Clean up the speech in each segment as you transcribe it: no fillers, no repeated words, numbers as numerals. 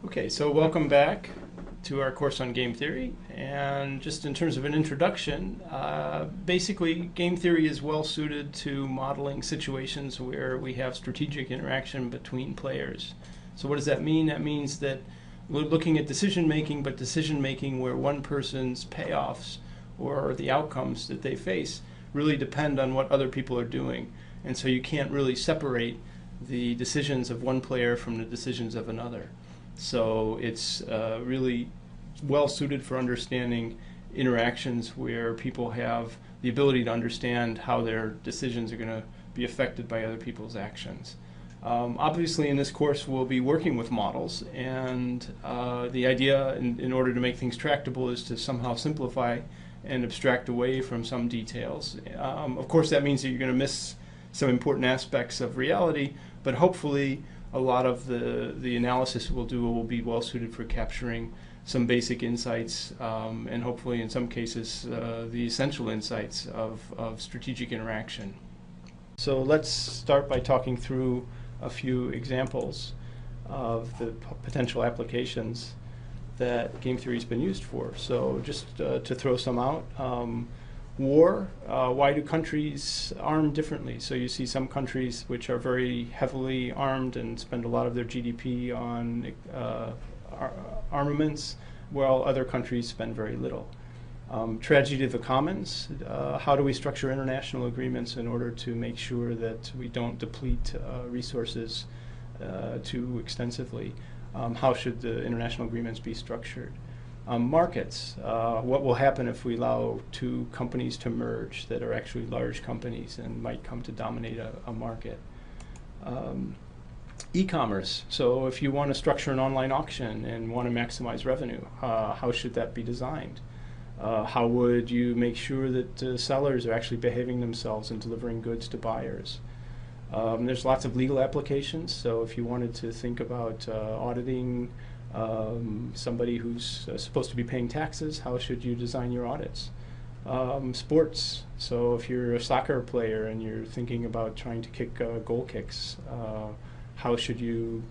Okay, so welcome back to our course on game theory. And just in terms of an introduction, basically game theory is well suited to modeling situations where we have strategic interaction between players. So what does that mean? That means that we're looking at decision making, but decision making where one person's payoffs or the outcomes that they face really depend on what other people are doing. And so you can't really separate the decisions of one player from the decisions of another. So it's really well suited for understanding interactions where people have the ability to understand how their decisions are going to be affected by other people's actions. Obviously, in this course, we'll be working with models, and the idea, in order to make things tractable, is to somehow simplify and abstract away from some details. Of course, that means that you're going to miss some important aspects of reality, but hopefully a lot of the analysis we'll do will be well suited for capturing some basic insights and hopefully in some cases the essential insights of strategic interaction. So let's start by talking through a few examples of the potential applications that game theory has been used for. So just to throw some out, war, why do countries arm differently? So you see some countries which are very heavily armed and spend a lot of their GDP on armaments, while other countries spend very little. Tragedy of the commons, how do we structure international agreements in order to make sure that we don't deplete resources too extensively? How should the international agreements be structured? Markets, what will happen if we allow two companies to merge that are actually large companies and might come to dominate a market? E-commerce, so if you want to structure an online auction and want to maximize revenue, how should that be designed? How would you make sure that sellers are actually behaving themselves and delivering goods to buyers? There's lots of legal applications, so if you wanted to think about auditing somebody who's supposed to be paying taxes, how should you design your audits? Sports, so if you're a soccer player and you're thinking about trying to kick goal kicks, how should you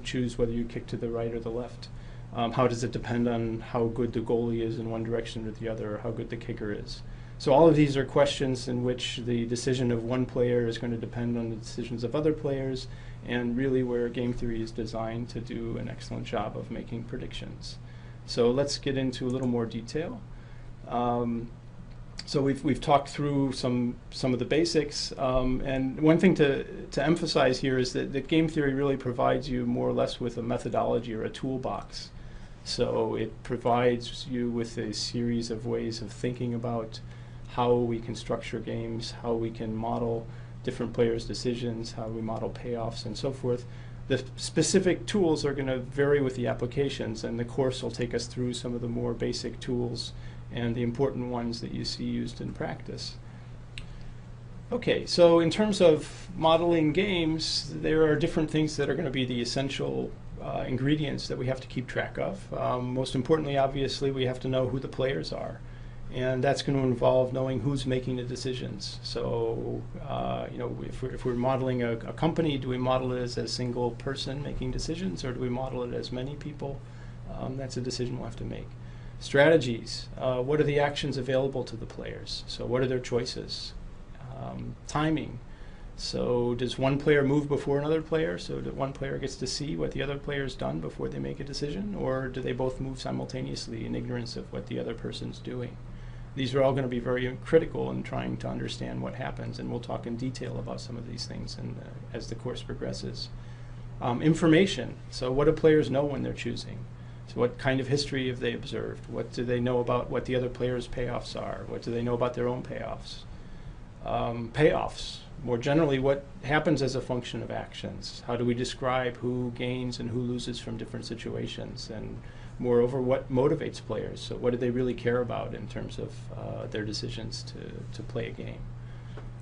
choose whether you kick to the right or the left? How does it depend on how good the goalie is in one direction or the other, or how good the kicker is? So all of these are questions in which the decision of one player is going to depend on the decisions of other players, and really where game theory is designed to do an excellent job of making predictions. So let's get into a little more detail. So we've talked through some of the basics, and one thing to emphasize here is that game theory really provides you more or less with a methodology or a toolbox. So it provides you with a series of ways of thinking about how we can structure games, how we can model different players' decisions, how we model payoffs, and so forth. The specific tools are going to vary with the applications, and the course will take us through some of the more basic tools and the important ones that you see used in practice. Okay, so in terms of modeling games, there are different things that are going to be the essential ingredients that we have to keep track of. Most importantly, obviously, we have to know who the players are. And that's going to involve knowing who's making the decisions. So, if we're modeling a company, do we model it as a single person making decisions, or do we model it as many people? That's a decision we'll have to make. Strategies, what are the actions available to the players? So what are their choices? Timing, so does one player move before another player, so that one player gets to see what the other player's done before they make a decision, or do they both move simultaneously in ignorance of what the other person's doing? These are all going to be very critical in trying to understand what happens, and we'll talk in detail about some of these things as the course progresses. Information, so what do players know when they're choosing? So what kind of history have they observed? What do they know about what the other players' payoffs are? What do they know about their own payoffs? Payoffs, more generally, what happens as a function of actions? How do we describe who gains and who loses from different situations? And moreover, what motivates players? So what do they really care about in terms of their decisions to play a game?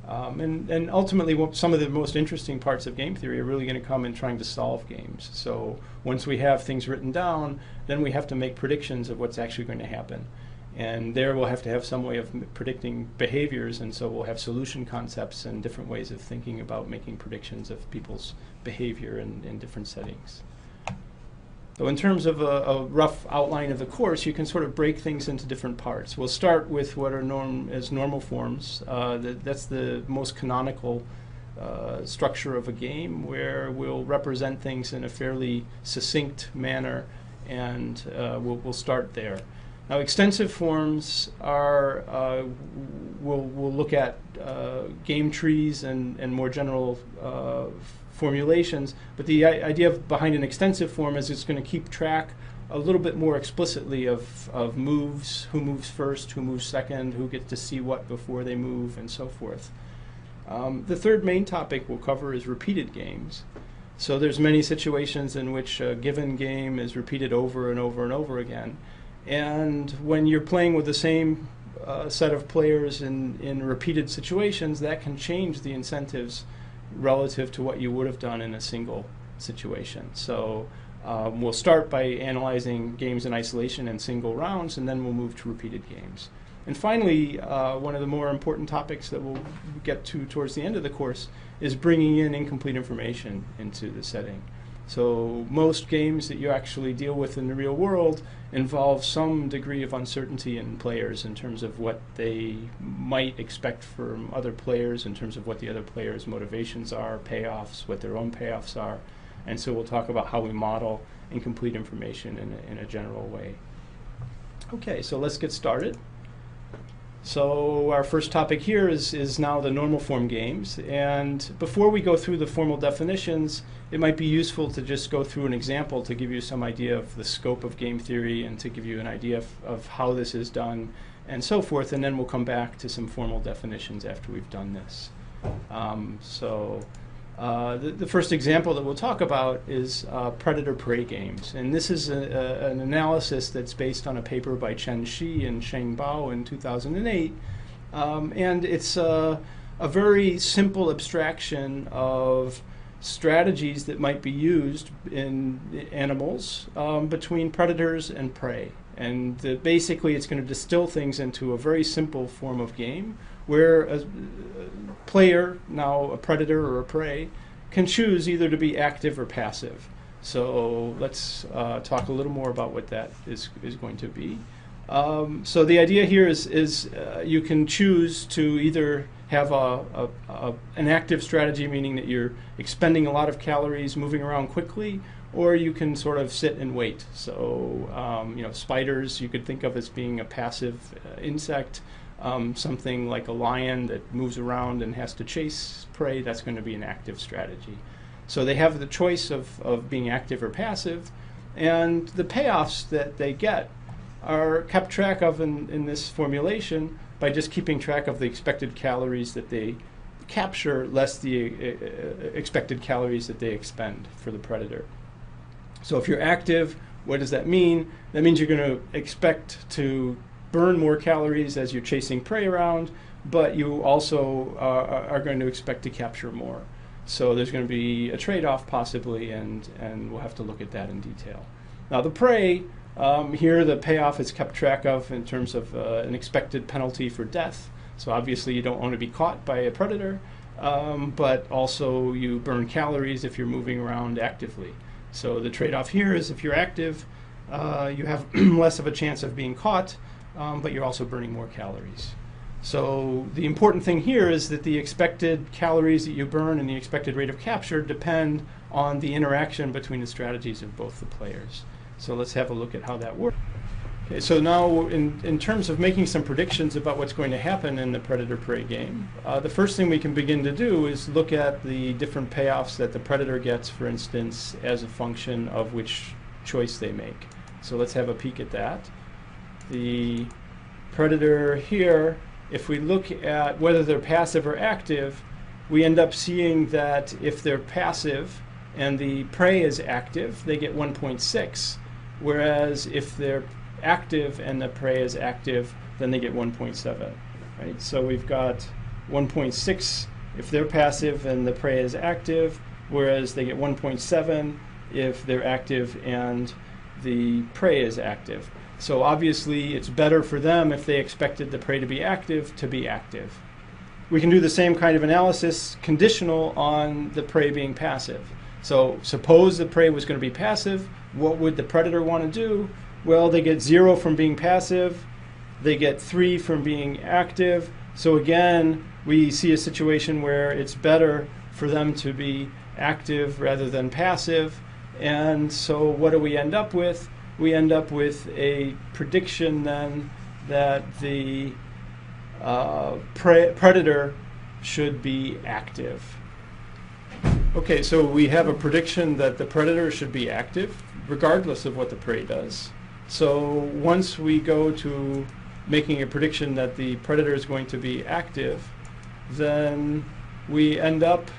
And ultimately, some of the most interesting parts of game theory are really going to come in trying to solve games. So once we have things written down, then we have to make predictions of what's actually going to happen. And there we'll have to have some way of predicting behaviors, and so we'll have solution concepts and different ways of thinking about making predictions of people's behavior in different settings. So in terms of a rough outline of the course, you can sort of break things into different parts. We'll start with what are known as normal forms. That's the most canonical structure of a game, where we'll represent things in a fairly succinct manner, and we'll start there. Now, extensive forms are, we'll look at game trees and more general formulations, but the idea behind an extensive form is it's going to keep track a little bit more explicitly of moves, who moves first, who moves second, who gets to see what before they move, and so forth. The third main topic we'll cover is repeated games. So there's many situations in which a given game is repeated over and over and over again. And when you're playing with the same set of players in repeated situations, that can change the incentives relative to what you would have done in a single situation. So we'll start by analyzing games in isolation and single rounds, and then we'll move to repeated games. And finally, one of the more important topics that we'll get to towards the end of the course is bringing in incomplete information into the setting. So most games that you actually deal with in the real world involve some degree of uncertainty in players in terms of what they might expect from other players, in terms of what the other players' motivations are, payoffs, what their own payoffs are. And so we'll talk about how we model incomplete information in a general way. Okay, so let's get started. So our first topic here is now the normal form games. And before we go through the formal definitions, it might be useful to just go through an example to give you some idea of the scope of game theory and to give you an idea of how this is done and so forth. And then we'll come back to some formal definitions after we've done this. The first example that we'll talk about is predator-prey games. And this is an analysis that's based on a paper by Chen Shi and Sheng Bao in 2008. And it's a very simple abstraction of strategies that might be used in animals between predators and prey. And basically it's going to distill things into a very simple form of game where a player, now a predator or a prey, can choose either to be active or passive. So let's talk a little more about what that is going to be. So the idea here is you can choose to either have an active strategy, meaning that you're expending a lot of calories, moving around quickly, or you can sort of sit and wait. So spiders you could think of as being a passive insect. Something like a lion that moves around and has to chase prey, that's going to be an active strategy. So they have the choice of being active or passive, and the payoffs that they get are kept track of in this formulation by just keeping track of the expected calories that they capture less the expected calories that they expend for the predator. So if you're active, what does that mean? That means you're going to expect to burn more calories as you're chasing prey around, but you also are going to expect to capture more. So there's going to be a trade-off possibly, and we'll have to look at that in detail. Now the prey, here the payoff is kept track of in terms of an expected penalty for death. So obviously you don't want to be caught by a predator, but also you burn calories if you're moving around actively. So the trade-off here is if you're active, you have less of a chance of being caught, but you're also burning more calories. So the important thing here is that the expected calories that you burn and the expected rate of capture depend on the interaction between the strategies of both the players. So let's have a look at how that works. Okay, so now in terms of making some predictions about what's going to happen in the predator-prey game, the first thing we can begin to do is look at the different payoffs that the predator gets, for instance, as a function of which choice they make. So let's have a peek at that. The predator here, if we look at whether they're passive or active, we end up seeing that if they're passive and the prey is active, they get 1.6, whereas if they're active and the prey is active, then they get 1.7. Right? So we've got 1.6 if they're passive and the prey is active, whereas they get 1.7 if they're active and the prey is active. So obviously it's better for them if they expected the prey to be active. We can do the same kind of analysis conditional on the prey being passive. So suppose the prey was going to be passive, what would the predator want to do? Well, they get 0 from being passive. They get 3 from being active. So again, we see a situation where it's better for them to be active rather than passive. And so what do we end up with? We end up with a prediction then that the predator should be active. Okay, so we have a prediction that the predator should be active regardless of what the prey does. So once we go to making a prediction that the predator is going to be active, then we end up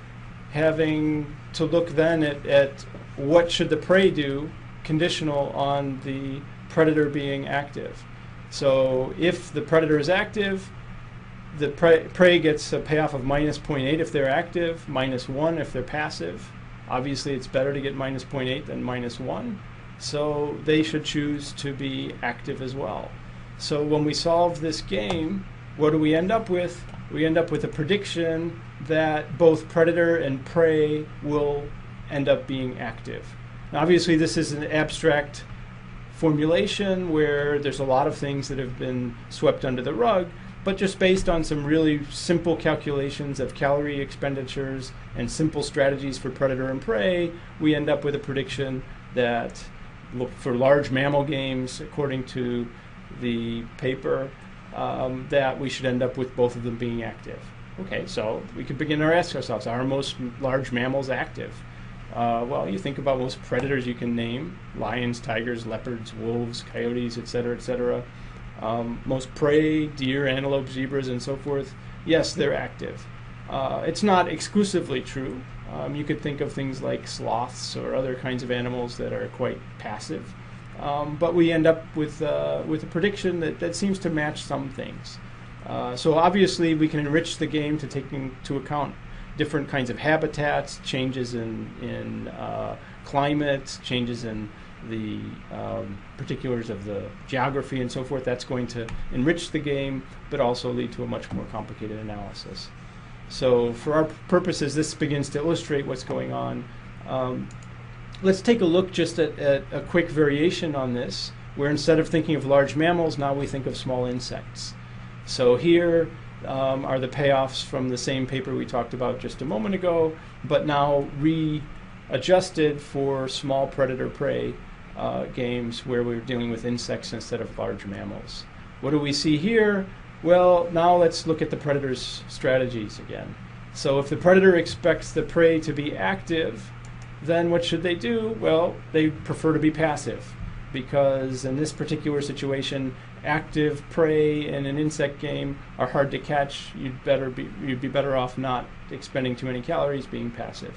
having to look then at what should the prey do conditional on the predator being active. So if the predator is active, the prey gets a payoff of minus 0.8 if they're active, minus 1 if they're passive. Obviously, it's better to get minus 0.8 than minus 1. So they should choose to be active as well. So when we solve this game, what do we end up with? We end up with a prediction that both predator and prey will end up being active. Now, obviously, this is an abstract formulation where there's a lot of things that have been swept under the rug, but just based on some really simple calculations of calorie expenditures and simple strategies for predator and prey, we end up with a prediction that for large mammal games, according to the paper, that we should end up with both of them being active. Okay, so we could begin to ask ourselves, are most large mammals active? Well, you think about most predators you can name: lions, tigers, leopards, wolves, coyotes, etc., etc. Most prey, deer, antelope, zebras, and so forth, yes, they're active. It's not exclusively true. You could think of things like sloths or other kinds of animals that are quite passive. But we end up with a prediction that seems to match some things. So obviously we can enrich the game to take into account different kinds of habitats, changes in climate, changes in the particulars of the geography and so forth. That's going to enrich the game, but also lead to a much more complicated analysis. So for our purposes, this begins to illustrate what's going on. Let's take a look just at a quick variation on this, where instead of thinking of large mammals, now we think of small insects. So here are the payoffs from the same paper we talked about just a moment ago, but now readjusted for small predator-prey games where we're dealing with insects instead of large mammals. What do we see here? Well, now let's look at the predator's strategies again. So if the predator expects the prey to be active, then what should they do? Well, they prefer to be passive, because in this particular situation, active prey in an insect game are hard to catch. You'd be better off not expending too many calories, being passive.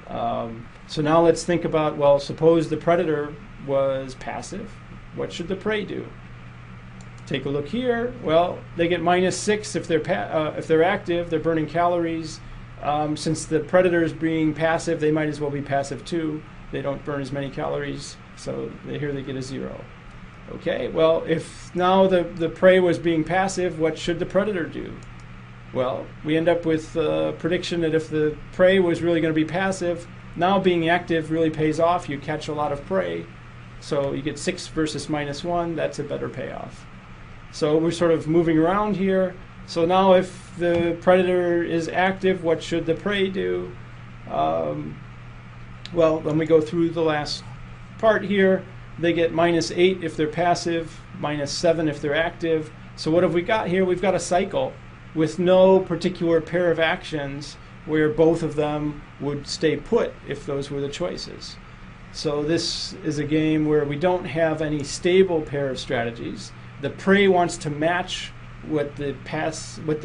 So now let's think about, well, suppose the predator was passive. What should the prey do? Take a look here. Well, they get -6 if they're active. They're burning calories. Since the predator is being passive, they might as well be passive too. They don't burn as many calories, so here they get a 0. Okay, well, if now the prey was being passive, what should the predator do? Well, we end up with a prediction that if the prey was really going to be passive, now being active really pays off. You catch a lot of prey, so you get 6 versus -1. That's a better payoff. So we're sort of moving around here. So now if the predator is active, what should the prey do? Well, when we go through the last part here, they get -8 if they're passive, -7 if they're active. So what have we got here? We've got a cycle with no particular pair of actions where both of them would stay put if those were the choices. So this is a game where we don't have any stable pair of strategies. The prey wants to match what the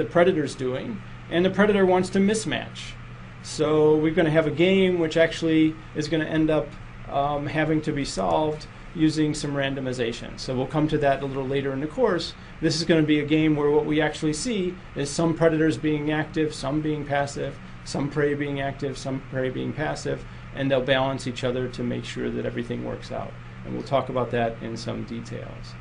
predator's doing, and the predator wants to mismatch. So we're going to have a game which actually is going to end up having to be solved using some randomization. So we'll come to that a little later in the course. This is going to be a game where what we actually see is some predators being active, some being passive, some prey being active, some prey being passive, and they'll balance each other to make sure that everything works out. And we'll talk about that in some details.